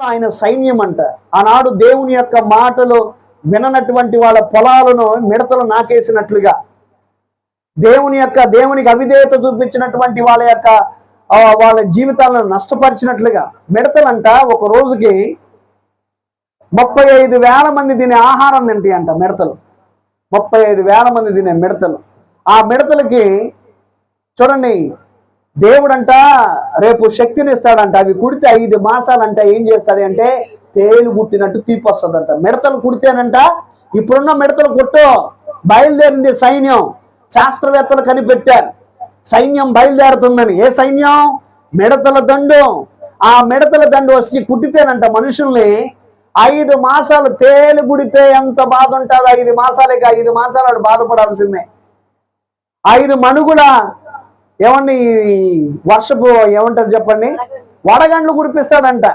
ఆయన సైన్యం అంట. ఆనాడు దేవుని యొక్క మాటలు విననటువంటి వాళ్ళ పొలాలను మిడతలు నాకేసినట్లుగా, దేవునికి అవిధేయత చూపించినటువంటి వాళ్ళ జీవితాలను నష్టపరిచినట్లుగా మిడతలంట ఒక రోజుకి 35,000 మంది తినే ఆహారం తింటాయి అంట మిడతలు. 35,000 మంది తినే మిడతలు. ఆ మిడతలకి చూడండి, దేవుడంట రేపు శక్తిని ఇస్తాడంట. అవి కుడితే 5 మాసాలంట ఏం చేస్తుంది అంటే తేలు కుట్టినట్టు తీపి వస్తుందంట. మిడతలు కుడితేనంట, ఇప్పుడున్న మిడతలు కుట్టు బయలుదేరింది సైన్యం. శాస్త్రవేత్తలు కనిపెట్టారు సైన్యం బయలుదేరుతుందని. ఏ సైన్యం? మిడతల దండు. ఆ మిడతల దండు వచ్చి కుట్టితేనంట మనుషుల్ని 5 మాసాలు. తేలు కుడితే ఎంత బాధ ఉంటుంది! 5 మాసాలే. 5 మాసాలు బాధపడాల్సిందే. 5 మనుగుల ఏమండి వర్షపు ఏమంటారు చెప్పండి, వడగండ్లు కురిపిస్తాడంట.